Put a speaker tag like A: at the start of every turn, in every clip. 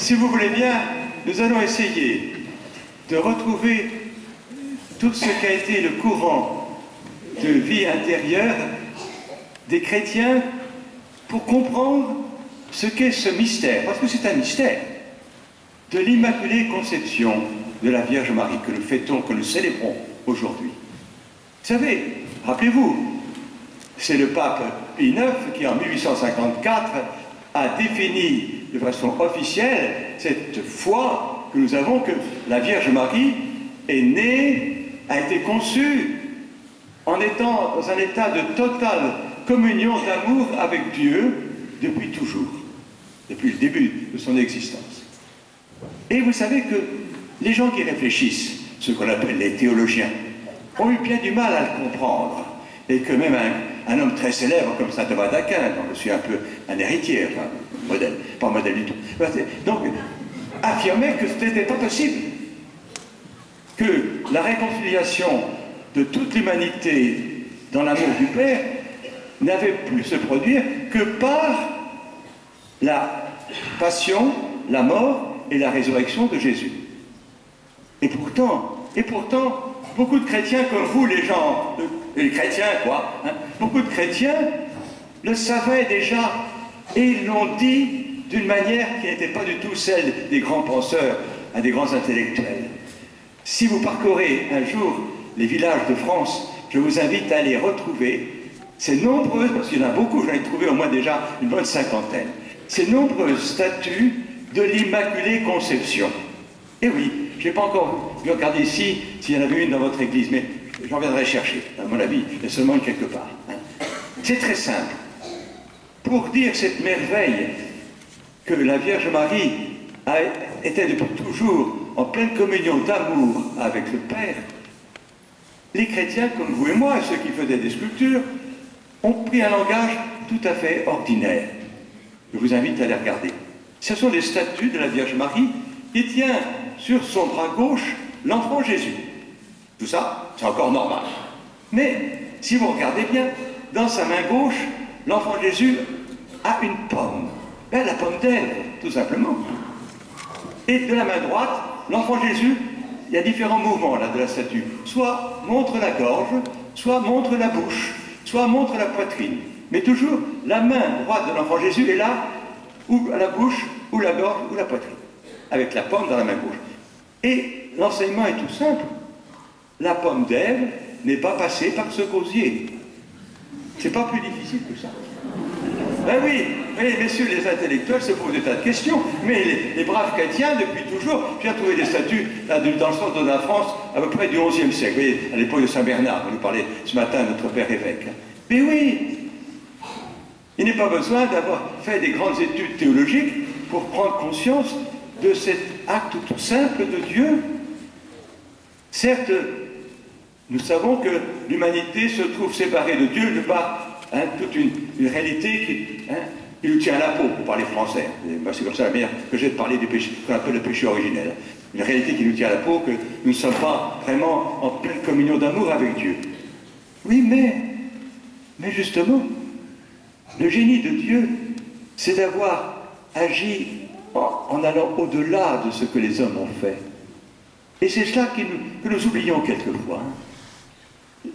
A: si vous voulez bien, nous allons essayer de retrouver tout ce qu'a été le courant de vie intérieure des chrétiens pour comprendre ce qu'est ce mystère, parce que c'est un mystère, de l'Immaculée Conception de la Vierge Marie que nous fêtons, que nous célébrons aujourd'hui. Vous savez, rappelez-vous, c'est le pape Pie IX qui en 1854 a défini de façon officielle cette foi que nous avons que la Vierge Marie est née, a été conçue en étant dans un état de totale communion d'amour avec Dieu depuis toujours, depuis le début de son existence. Et vous savez que les gens qui réfléchissent, ce qu'on appelle les théologiens, ont eu bien du mal à le comprendre, et que même un homme très célèbre comme saint Thomas d'Aquin, dont je suis un peu un héritier, enfin, modèle, pas modèle du tout, donc affirmait que ce n'était pas possible, que la réconciliation de toute l'humanité dans l'amour du Père n'avait pu se produire que par la passion, la mort et la résurrection de Jésus. Et pourtant, beaucoup de chrétiens comme vous, les chrétiens quoi, hein, beaucoup de chrétiens le savaient déjà et ils l'ont dit d'une manière qui n'était pas du tout celle des grands penseurs, des grands intellectuels. Si vous parcourez un jour les villages de France, je vous invite à les retrouver, ces nombreuses, parce qu'il y en a beaucoup, j'en ai trouvé au moins déjà une bonne cinquantaine, ces nombreuses statues de l'Immaculée Conception. Et oui, je n'ai pas encore vu regarder ici s'il y en avait une dans votre église, mais j'en viendrai chercher, à mon avis, il y a seulement une quelque part. Hein. C'est très simple. Pour dire cette merveille que la Vierge Marie était depuis toujours en pleine communion d'amour avec le Père, les chrétiens comme vous et moi, ceux qui faisaient des sculptures, ont pris un langage tout à fait ordinaire. Je vous invite à les regarder. Ce sont les statues de la Vierge Marie qui tient sur son bras gauche l'enfant Jésus. Tout ça, c'est encore normal. Mais, si vous regardez bien, dans sa main gauche, l'enfant Jésus a une pomme. Ben, la pomme d'Ève, tout simplement. Et de la main droite, l'enfant Jésus, il y a différents mouvements là de la statue. Soit montre la gorge, soit montre la bouche, soit montre la poitrine. Mais toujours, la main droite de l'enfant Jésus est là, ou à la bouche, ou la gorge, ou la poitrine. Avec la pomme dans la main gauche. Et l'enseignement est tout simple. La pomme d'Ève n'est pas passée par ce gosier. C'est pas plus difficile que ça. Ben oui, mais messieurs les intellectuels se posent des tas de questions, mais les braves chrétiens, depuis toujours, j'ai trouvé des statues là, dans le centre de la France, à peu près du XIe siècle, vous voyez, à l'époque de Saint-Bernard, on nous parlait ce matin notre père évêque. Mais oui, il n'est pas besoin d'avoir fait des grandes études théologiques pour prendre conscience de cet acte tout simple de Dieu. Certes, nous savons que l'humanité se trouve séparée de Dieu par toute une réalité qui nous tient à la peau, pour parler français. C'est comme ça la manière que j'ai de parler du péché, qu'on appelle le péché originel. Une réalité qui nous tient à la peau, que nous ne sommes pas vraiment en pleine communion d'amour avec Dieu. Oui, mais justement, le génie de Dieu, c'est d'avoir agi en allant au-delà de ce que les hommes ont fait. Et c'est cela que nous oublions quelquefois.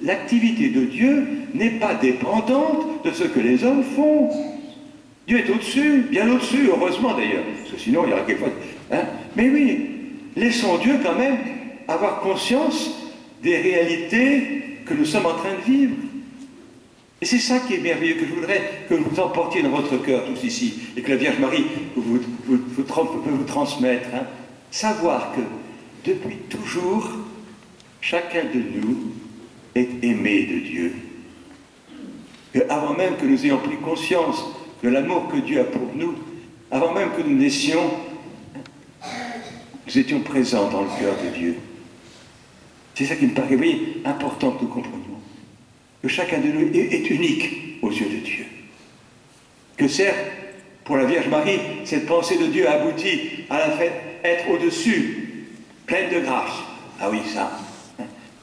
A: L'activité de Dieu n'est pas dépendante de ce que les hommes font. Dieu est au-dessus, bien au-dessus, heureusement d'ailleurs, parce que sinon il y aurait quelquefois... Hein? Mais oui, laissons Dieu quand même avoir conscience des réalités que nous sommes en train de vivre. Et c'est ça qui est merveilleux, que je voudrais que vous emportiez dans votre cœur tous ici, et que la Vierge Marie peut vous transmettre. Hein? Savoir que depuis toujours, chacun de nous est aimé de Dieu. Que avant même que nous ayons pris conscience de l'amour que Dieu a pour nous, avant même que nous naissions, nous étions présents dans le cœur de Dieu. C'est ça qui me paraît, oui, important que nous comprenions. Que chacun de nous est unique aux yeux de Dieu. Que certes, pour la Vierge Marie, cette pensée de Dieu aboutit à la fait être au-dessus, pleine de grâce. Ah oui, ça.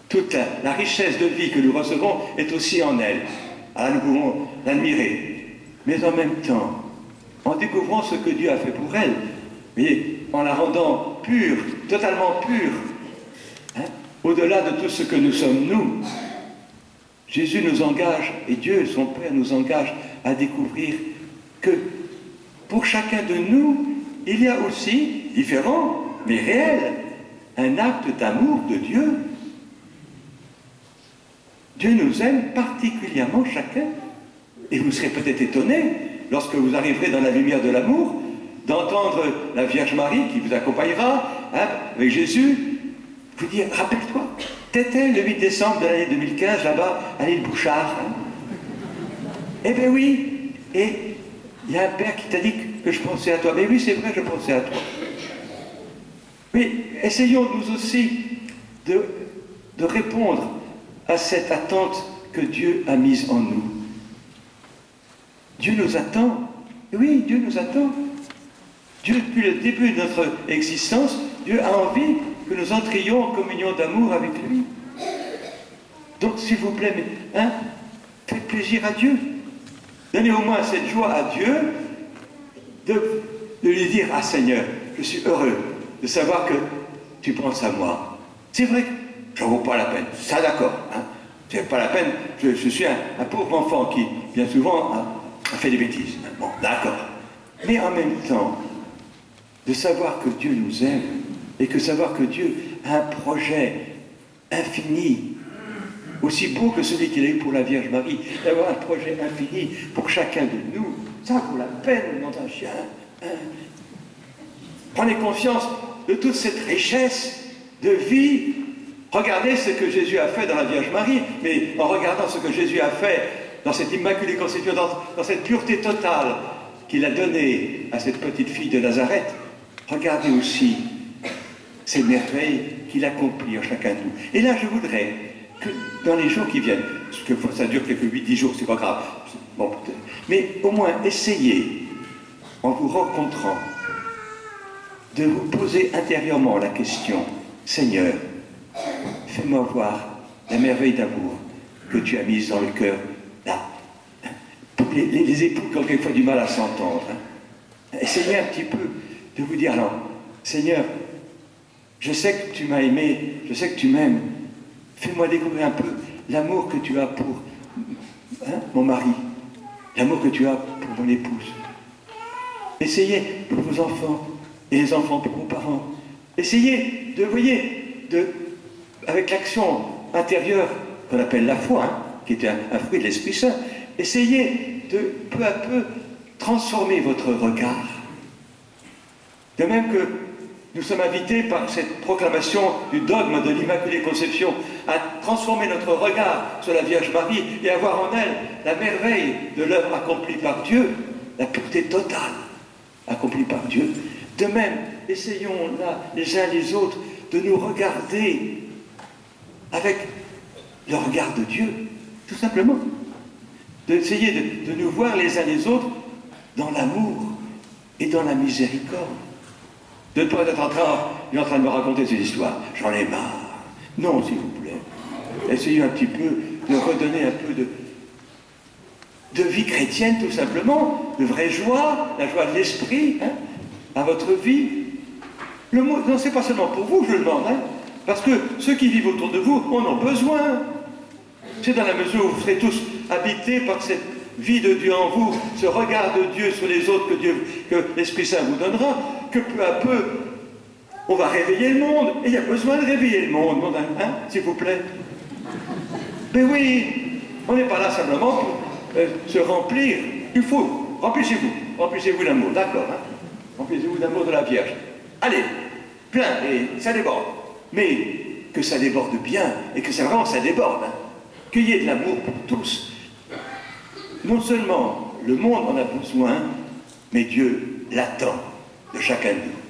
A: Toute la richesse de vie que nous recevons est aussi en elle. Alors nous pouvons l'admirer. Mais en même temps, en découvrant ce que Dieu a fait pour elle, voyez, en la rendant pure, totalement pure, hein, au-delà de tout ce que nous sommes nous. Jésus nous engage, et Dieu, son Père, nous engage à découvrir que pour chacun de nous, il y a aussi, différent, mais réel, un acte d'amour de Dieu. Dieu nous aime particulièrement chacun. Et vous serez peut-être étonné, lorsque vous arriverez dans la lumière de l'amour, d'entendre la Vierge Marie qui vous accompagnera, hein, avec Jésus, vous dire, rappelle-toi, t'étais le 8 décembre de l'année 2015 là-bas à l'île Bouchard. Hein. Eh bien oui, et il y a un père qui t'a dit que je pensais à toi. Mais oui, c'est vrai, je pensais à toi. Mais essayons nous aussi de répondre à cette attente que Dieu a mise en nous. Dieu nous attend. Oui, Dieu nous attend. Dieu, depuis le début de notre existence, Dieu a envie que nous entrions en communion d'amour avec lui. Donc, s'il vous plaît, hein, faites plaisir à Dieu. Donnez au moins cette joie à Dieu de lui dire, ah Seigneur, je suis heureux de savoir que tu penses à moi. C'est vrai que j'en vaut pas la peine. Ça, d'accord. Hein. C'est pas la peine. Je suis un pauvre enfant qui, bien souvent, a fait des bêtises. Bon, d'accord. Mais en même temps, de savoir que Dieu nous aime et que savoir que Dieu a un projet infini, aussi beau que celui qu'il a eu pour la Vierge Marie, d'avoir un projet infini pour chacun de nous, ça vaut la peine, nom d'un chien. Hein. Prenez conscience de toute cette richesse de vie. Regardez ce que Jésus a fait dans la Vierge Marie, mais en regardant ce que Jésus a fait dans cette Immaculée Conception, dans cette pureté totale qu'il a donnée à cette petite fille de Nazareth, regardez aussi ces merveilles qu'il accomplit en chacun de nous. Et là, je voudrais que dans les jours qui viennent, parce que ça dure quelques 8-10 jours, c'est pas grave, bon, mais au moins essayez, en vous rencontrant, de vous poser intérieurement la question, Seigneur, fais-moi voir la merveille d'amour que tu as mise dans le cœur, là. Pour les époux qui ont quelquefois du mal à s'entendre. Hein. Essayez un petit peu de vous dire, alors, Seigneur, je sais que tu m'as aimé, je sais que tu m'aimes. Fais-moi découvrir un peu l'amour que tu as pour mon mari, l'amour que tu as pour mon épouse. Essayez pour vos enfants, et les enfants pour vos parents. Essayez de, voyez, avec l'action intérieure qu'on appelle la foi, hein, qui est un fruit de l'Esprit Saint, essayez de peu à peu transformer votre regard. De même que nous sommes invités par cette proclamation du dogme de l'Immaculée Conception à transformer notre regard sur la Vierge Marie et à voir en elle la merveille de l'œuvre accomplie par Dieu, la pureté totale accomplie par Dieu. De même, essayons là, les uns les autres, de nous regarder avec le regard de Dieu, tout simplement. D'essayer de nous voir les uns les autres dans l'amour et dans la miséricorde. De ne pas être en train de me raconter ces histoires. J'en ai marre. Non, s'il vous plaît. Essayez un petit peu de redonner un peu de vie chrétienne, tout simplement, de vraie joie, la joie de l'esprit, hein, à votre vie. Le mot, non, c'est pas seulement pour vous, je le demande, hein, parce que ceux qui vivent autour de vous en ont besoin. C'est dans la mesure où vous serez tous habités par cette vie de Dieu en vous, ce regard de Dieu sur les autres que l'Esprit Saint vous donnera, que peu à peu, on va réveiller le monde. Et il y a besoin de réveiller le monde, hein, s'il vous plaît. Mais oui, on n'est pas là simplement pour se remplir. Il faut, remplissez-vous d'amour, d'accord, hein, remplissez-vous d'amour de la Vierge. Allez, plein, et ça déborde. Mais que ça déborde bien, et que ça déborde, hein. Qu'il y ait de l'amour pour tous. Non seulement le monde en a besoin, mais Dieu l'attend de chacun de nous.